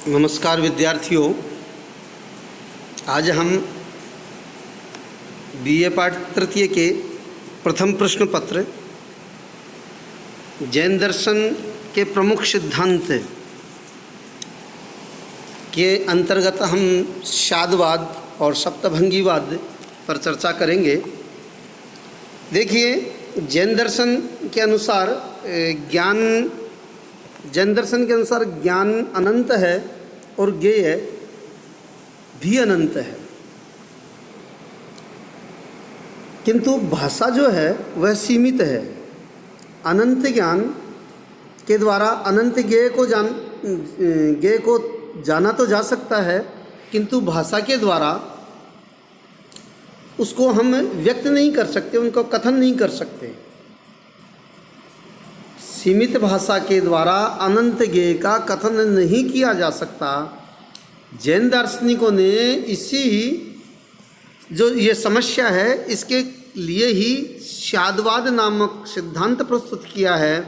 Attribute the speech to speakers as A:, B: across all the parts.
A: नमस्कार विद्यार्थियों, आज हम बीए पाठ तृतीय के प्रथम प्रश्न पत्र जैन दर्शन के प्रमुख सिद्धांत के अंतर्गत हम शादवाद और सप्तभंगीवाद पर चर्चा करेंगे। देखिए, जैन दर्शन के अनुसार ज्ञान अनंत है और ज्ञेय भी अनंत है, किंतु भाषा जो है वह सीमित है। अनंत ज्ञान के द्वारा अनंत ज्ञेय को जाना तो जा सकता है, किंतु भाषा के द्वारा उसको हम व्यक्त नहीं कर सकते, उनको कथन नहीं कर सकते। सीमित भाषा के द्वारा अनंत ज्ञेय का कथन नहीं किया जा सकता। जैन दार्शनिकों ने जो ये समस्या है, इसके लिए ही शादवाद नामक सिद्धांत प्रस्तुत किया है।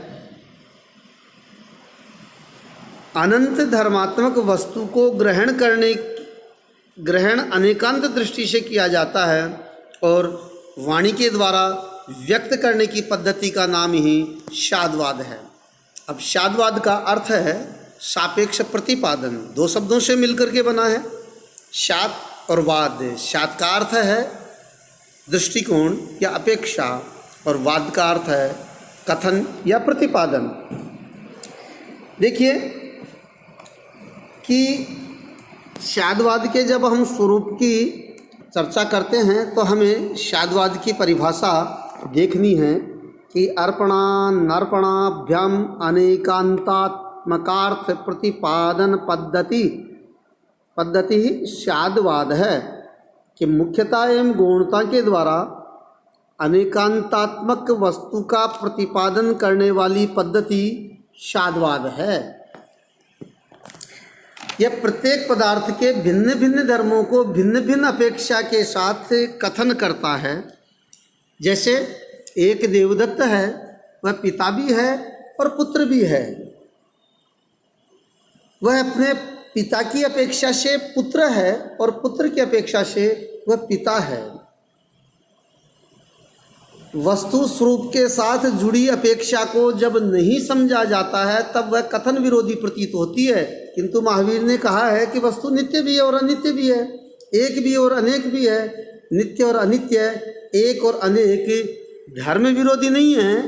A: अनंत धर्मात्मक वस्तु को ग्रहण अनेकांत दृष्टि से किया जाता है और वाणी के द्वारा व्यक्त करने की पद्धति का नाम ही शादवाद है। अब शादवाद का अर्थ है सापेक्ष प्रतिपादन। दो शब्दों से मिलकर के बना है, शाद और वाद। शाद का अर्थ है दृष्टिकोण या अपेक्षा और वाद का अर्थ है कथन या प्रतिपादन। देखिए कि शादवाद के जब हम स्वरूप की चर्चा करते हैं तो हमें शादवाद की परिभाषा देखनी है कि अर्पणा नर्पणाभ्याम अनेकांतात्मकार्थ प्रतिपादन पद्धति ही शादवाद है कि मुख्यता एवं गौणता के द्वारा अनेकांतात्मक वस्तु का प्रतिपादन करने वाली पद्धति शादवाद है। यह प्रत्येक पदार्थ के भिन्न भिन्न धर्मों को भिन्न भिन्न अपेक्षा के साथ कथन करता है। जैसे एक देवदत्त है, वह पिता भी है और पुत्र भी है। वह अपने पिता की अपेक्षा से पुत्र है और पुत्र की अपेक्षा से वह पिता है। वस्तु स्वरूप के साथ जुड़ी अपेक्षा को जब नहीं समझा जाता है तब वह कथन विरोधी प्रतीत होती है। किंतु महावीर ने कहा है कि वस्तु नित्य भी है और अनित्य भी है, एक भी और अनेक भी है। नित्य और अनित्य, एक और अनेक धर्म विरोधी नहीं है।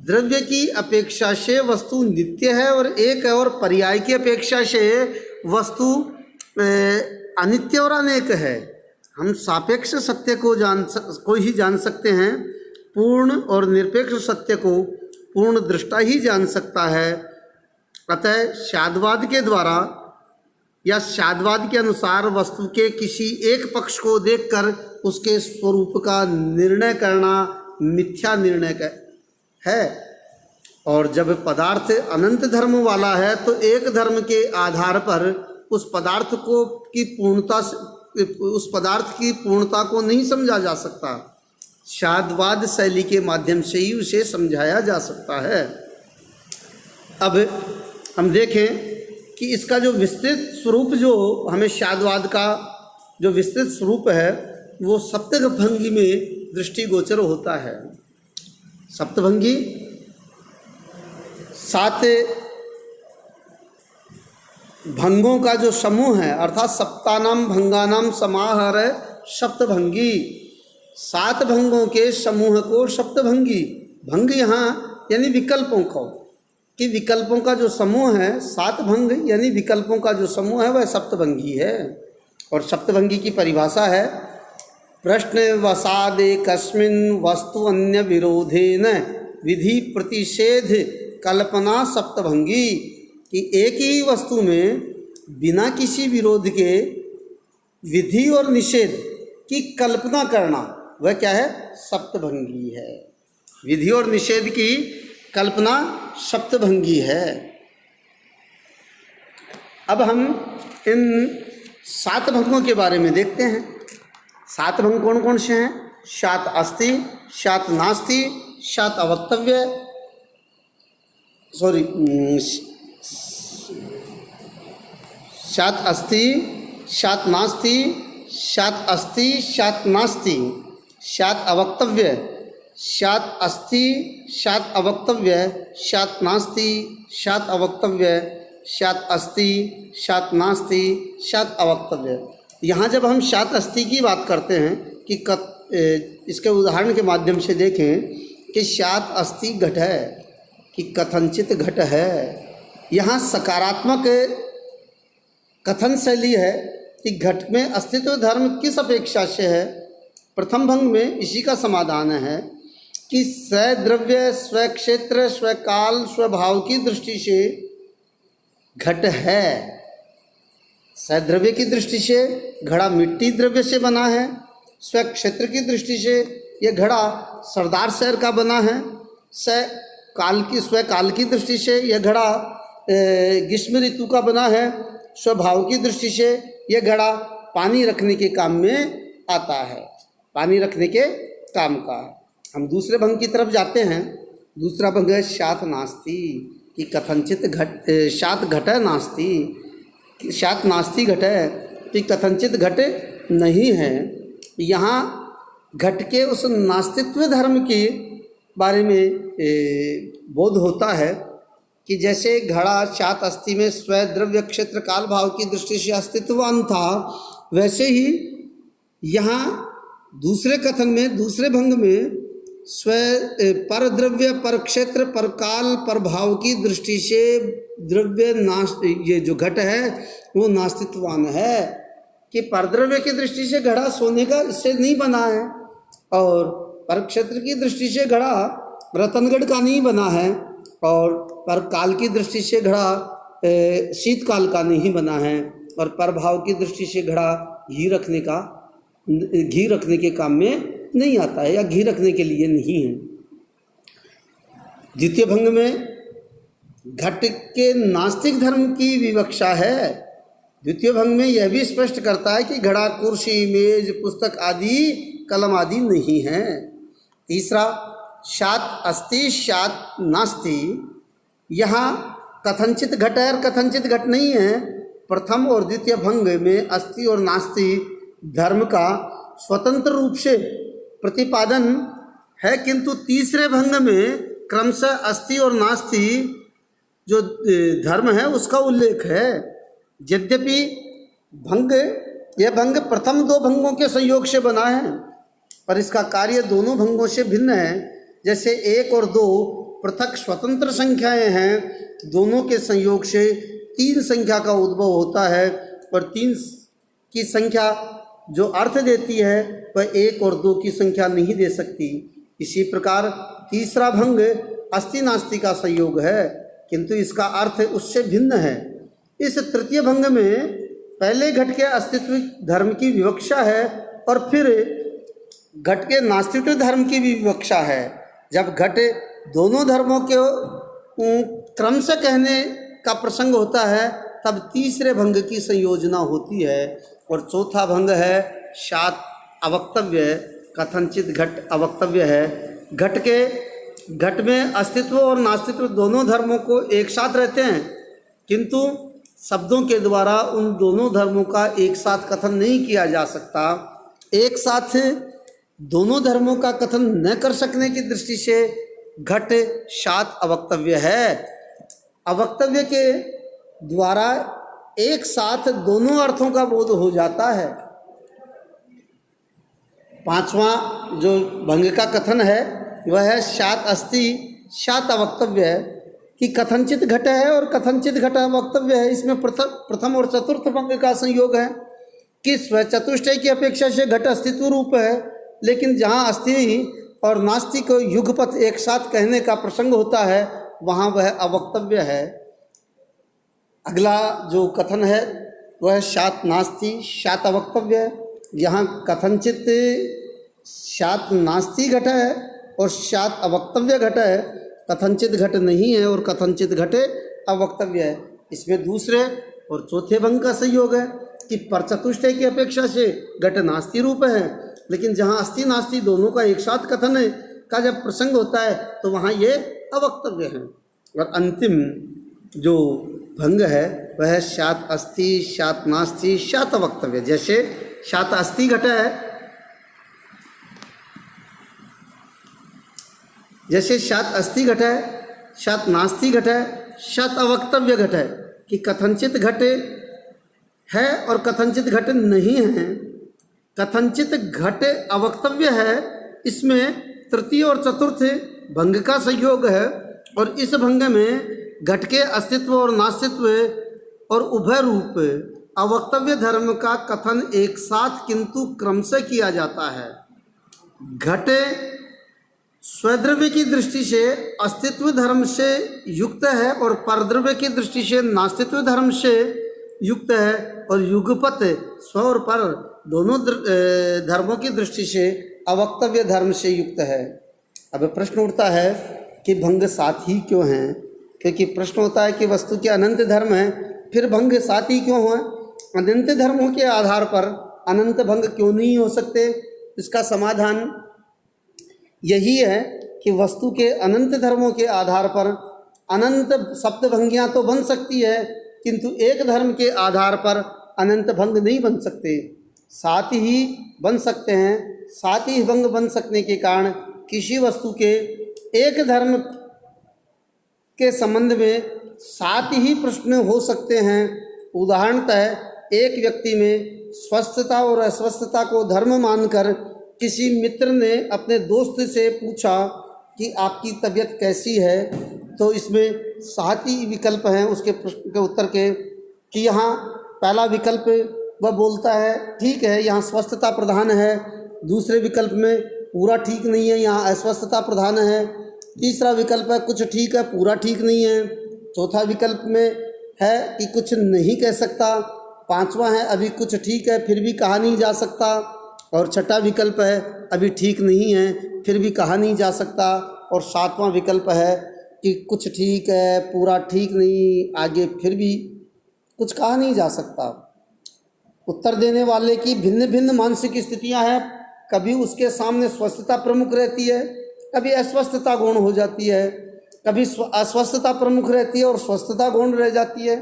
A: द्रव्य की अपेक्षा से वस्तु नित्य है और एक है, और पर्याय की अपेक्षा से वस्तु अनित्य और अनेक है। हम सापेक्ष सत्य को ही जान सकते हैं, पूर्ण और निरपेक्ष सत्य को पूर्ण दृष्टा ही जान सकता है। अतः शादवाद के द्वारा या शादवाद के अनुसार वस्तु के किसी एक पक्ष को देखकर उसके स्वरूप का निर्णय करना मिथ्या निर्णय है। और जब पदार्थ अनंत धर्म वाला है तो एक धर्म के आधार पर उस पदार्थ की पूर्णता को नहीं समझा जा सकता। शादवाद शैली के माध्यम से ही उसे समझाया जा सकता है। अब हम देखें कि इसका जो विस्तृत स्वरूप, जो हमें शादवाद का जो विस्तृत स्वरूप है वो सप्तभंगी में दृष्टिगोचर होता है। सप्तभंगी 7 भंगों का जो समूह है, अर्थात सप्तानाम भंगानाम समाहार सप्तभंगी। 7 भंगों के समूह को सप्तभंगी, भंग यहाँ यानी विकल्पों को, कि विकल्पों का जो समूह है 7 भंग यानी विकल्पों का जो समूह है वह सप्तभंगी है। और सप्तभंगी की परिभाषा है प्रश्न वसादे कस्मिन् वस्तु अन्य विरोधेन विधि प्रतिषेध कल्पना सप्तभंगी, कि एक ही वस्तु में बिना किसी विरोध के विधि और निषेध की कल्पना करना वह क्या है? सप्तभंगी है। विधि और निषेध की कल्पना सप्तभंगी है। अब हम इन 7 भंगों के बारे में देखते हैं। 7 भंग कौन कौन से हैं? शात अस्ति, शात नास्ति, शात अवक्तव्य, शात अस्ति शात नास्ति, शात अस्ति शात नास्ति, शात अवक्तव्य, शात अस्ति शात अवक्तव्य, शात नास्ति शात अवक्तव्य, शात अस्ति शात नास्ति शात अवक्तव्य। यहाँ जब हम शात अस्ति की बात करते हैं कि इसके उदाहरण के माध्यम से देखें कि शात अस्ति घट है कि कथनचित घट है, यहाँ सकारात्मक कथन शैली है कि घट में अस्तित्व धर्म किस अपेक्षा से है। प्रथम भंग में इसी का समाधान है कि स्वद्रव्य, स्वक्षेत्र, स्वकाल, स्वभाव की दृष्टि से घट है। सद्रव्य की दृष्टि से घड़ा मिट्टी द्रव्य से बना है, स्वक्षेत्र की दृष्टि से यह घड़ा सरदार शहर का बना है, स्वकाल की दृष्टि से यह घड़ा ग्रीष्म ऋतु का बना है, स्वभाव की दृष्टि से यह घड़ा पानी रखने के काम में आता है, पानी रखने के काम का। हम दूसरे भंग की तरफ जाते हैं। दूसरा भंग है शात नास्ति कि कथनचित घट, शात घट नास्ति, शात नास्ति घट है कि कथनचित घट नहीं है। यहाँ घट के उस नास्तित्व धर्म के बारे में बोध होता है कि जैसे घड़ा शात अस्थि में स्वद्रव्य क्षेत्र काल भाव की दृष्टि से अस्तित्ववान था, वैसे ही यहाँ दूसरे कथन में, दूसरे भंग में स्व पर द्रव्य, पर क्षेत्र, पर काल, पर भाव की दृष्टि से द्रव्य ये जो घट है वो नास्तित्ववान है कि परद्रव्य की दृष्टि से घड़ा सोने का इससे नहीं बना है, और पर क्षेत्र की दृष्टि से घड़ा रतनगढ़ का नहीं बना है, और पर काल की दृष्टि से घड़ा शीतकाल का नहीं बना है, और पर भाव की दृष्टि से घड़ा घी रखने के काम में नहीं आता है या घी रखने के लिए नहीं है। द्वितीय भंग में घट के नास्तिक धर्म की विवक्षा है। द्वितीय भंग में यह भी स्पष्ट करता है कि घड़ा कुर्सी, मेज, पुस्तक आदि, कलम आदि नहीं है। तीसरा शात अस्ति शात नास्ति, यहाँ कथनचित घट है और कथनचित घट नहीं है। प्रथम और द्वितीय भंग में अस्ति और नास्ति धर्म का स्वतंत्र रूप से प्रतिपादन है, किंतु तीसरे भंग में क्रमशः अस्ति और नास्ति जो धर्म है उसका उल्लेख है। यद्यपि यह भंग प्रथम दो भंगों के संयोग से बना है, पर इसका कार्य दोनों भंगों से भिन्न है। जैसे 1 और 2 पृथक स्वतंत्र संख्याएं हैं, दोनों के संयोग से 3 संख्या का उद्भव होता है, और 3 की संख्या जो अर्थ देती है वह 1 और 2 की संख्या नहीं दे सकती। इसी प्रकार तीसरा भंग अस्ति नास्ति का संयोग है, किंतु इसका अर्थ उससे भिन्न है। इस तृतीय भंग में पहले घट के अस्तित्व धर्म की विवक्षा है और फिर घट के नास्तित्व धर्म की भी विवक्षा है। जब घट दोनों धर्मों के क्रम से कहने का प्रसंग होता है तब तीसरे भंग की संयोजना होती है। और चौथा भंग है शात अवक्तव्य, कथनचित घट अवक्तव्य है। घट में अस्तित्व और नास्तित्व दोनों धर्मों को एक साथ रहते हैं, किंतु शब्दों के द्वारा उन दोनों धर्मों का एक साथ कथन नहीं किया जा सकता। एक साथ दोनों धर्मों का कथन न कर सकने की दृष्टि से घट शात अवक्तव्य है। अवक्तव्य के द्वारा एक साथ दोनों अर्थों का बोध हो जाता है। पांचवा जो भंग का कथन है वह है शात अस्ति शात अवक्तव्य है कि कथनचित घट है और कथनचित घट अवक्तव्य है। इसमें प्रथम और चतुर्थ भंग का संयोग है कि स्वचतुष्टय की अपेक्षा से घट अस्तित्व रूप है, लेकिन जहाँ अस्ति और नास्ति को युगपथ एक साथ कहने का प्रसंग होता है वहाँ वह अवक्तव्य है। अगला जो कथन है वह शात नास्ति शात अवक्तव्य है। यहाँ कथनचित शात नास्ति घट है और शात अवक्तव्य घट है, कथनचित घट नहीं है और कथनचित घट अवक्तव्य है। इसमें दूसरे और चौथे भंग का संयोग है कि परचतुष्टय की अपेक्षा से घट नास्ति रूप है, लेकिन जहाँ अस्ति नास्ति दोनों का एक साथ कथन का जब प्रसंग होता है तो वहाँ ये अवक्तव्य है। और अंतिम जो भंग है वह शात अस्ति, शात नास्ति, शात वक्तव्य। जैसे शात अस्ति घट है, जैसे शात अस्ति घट है, शात नास्ति घट है, शात अवक्तव्य घट है, कि कथनचित घट है और कथनचित घट नहीं है। कथनचित घट अवक्तव्य है, इसमें तृतीय और चतुर्थ भंग का संयोग है, और इस भंग में घट के अस्तित्व और नास्तित्व और उभय रूप अवक्तव्य धर्म का कथन एक साथ किंतु क्रम से किया जाता है। घट स्वद्रव्य की दृष्टि से अस्तित्व धर्म से युक्त है और परद्रव्य की दृष्टि से नास्तित्व धर्म से युक्त है, और युगपत स्व और पर दोनों धर्मों की दृष्टि से अवक्तव्य धर्म से युक्त है। अब प्रश्न उठता है कि भंग साथ ही क्यों हैं? क्योंकि प्रश्न होता है कि वस्तु के अनंत धर्म है, फिर भंग साथ ही क्यों हुआ? अनंत धर्मों के आधार पर अनंत भंग क्यों नहीं हो सकते? इसका समाधान यही है कि वस्तु के अनंत धर्मों के आधार पर अनंत सप्तभंगियाँ तो बन सकती है, किंतु एक धर्म के आधार पर अनंत भंग नहीं बन सकते। साथ ही बन सकते हैं। साथ ही भंग बन सकने के कारण किसी वस्तु के एक धर्म के संबंध में साथ ही प्रश्न हो सकते हैं। उदाहरणतः एक व्यक्ति में स्वस्थता और अस्वस्थता को धर्म मानकर किसी मित्र ने अपने दोस्त से पूछा कि आपकी तबीयत कैसी है, तो इसमें साथ ही विकल्प हैं उसके प्रश्न के उत्तर के, कि यहाँ पहला विकल्प वह बोलता है ठीक है, यहाँ स्वस्थता प्रधान है। दूसरे विकल्प में पूरा ठीक नहीं है, यहाँ अस्वस्थता प्रधान है। तीसरा विकल्प है कुछ ठीक है, पूरा ठीक नहीं है। चौथा विकल्प में है कि कुछ नहीं कह सकता। पांचवा है अभी कुछ ठीक है फिर भी कहा नहीं जा सकता। और छठा विकल्प है अभी ठीक नहीं है फिर भी कहा नहीं जा सकता। और सातवां विकल्प है कि कुछ ठीक है, पूरा ठीक नहीं, आगे फिर भी कुछ कहा नहीं जा सकता। उत्तर देने वाले की भिन्न भिन्न मानसिक स्थितियां हैं। कभी उसके सामने स्वस्थता प्रमुख रहती है, कभी अस्वस्थता गौण हो जाती है, कभी अस्वस्थता प्रमुख रहती है और स्वस्थता गौण रह जाती है,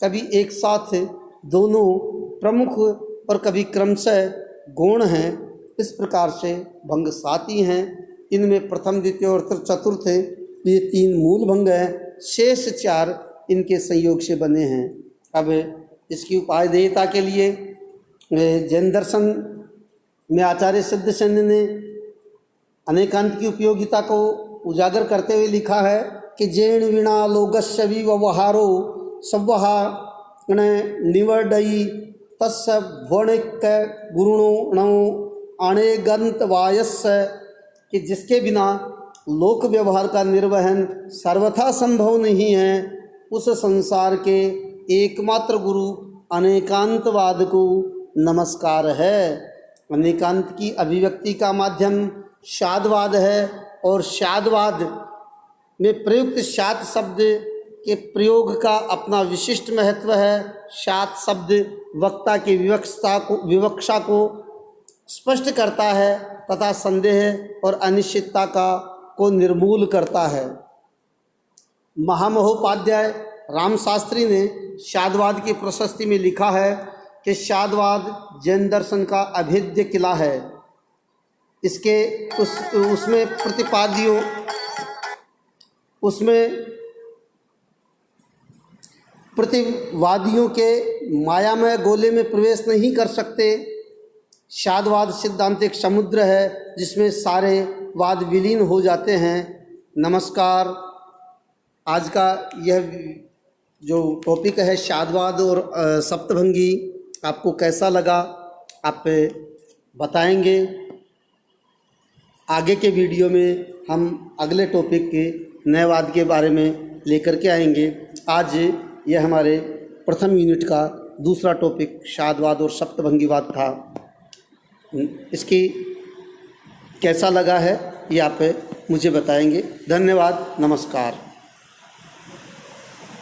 A: कभी एक साथ दोनों प्रमुख और कभी क्रमशः गौण हैं। इस प्रकार से भंग सात ही हैं। इनमें प्रथम, द्वितीय और चतुर्थ ये तीन मूल भंग हैं, शेष चार इनके संयोग से बने हैं। अब इसकी उपादेयता के लिए जैन दर्शन में आचार्य सिद्धसेन ने अनेकांत की उपयोगिता को उजागर करते हुए लिखा है कि जैन वीणा लोगस्य व्यवहारो संवहारण निवर्डयी तस्य वर्णिक गुरुणो अणेगंत वायस्य, कि जिसके बिना लोक व्यवहार का निर्वहन सर्वथा संभव नहीं है, उस संसार के एकमात्र गुरु अनेकांतवाद को नमस्कार है। अनेकांत की अभिव्यक्ति का माध्यम शादवाद है, और शादवाद में प्रयुक्त शात शब्द के प्रयोग का अपना विशिष्ट महत्व है। शात शब्द वक्ता की विवक्षा को स्पष्ट करता है तथा संदेह और अनिश्चितता को निर्मूल करता है। महामहोपाध्याय राम शास्त्री ने शादवाद की प्रशस्ति में लिखा है कि शादवाद जैन दर्शन का अभेद्य किला है। इसके उसमें प्रतिपादियों प्रतिवादियों के मायामय गोले में प्रवेश नहीं कर सकते। शादवाद सिद्धांत एक समुद्र है जिसमें सारे वाद विलीन हो जाते हैं। नमस्कार। आज का यह जो टॉपिक है शादवाद और सप्तभंगी, आपको कैसा लगा आप बताएंगे। आगे के वीडियो में हम अगले टॉपिक के नयवाद के बारे में लेकर के आएंगे। आज यह हमारे प्रथम यूनिट का दूसरा टॉपिक शादवाद और सप्तभंगीवाद था। इसकी कैसा लगा है ये आप मुझे बताएंगे। धन्यवाद। नमस्कार।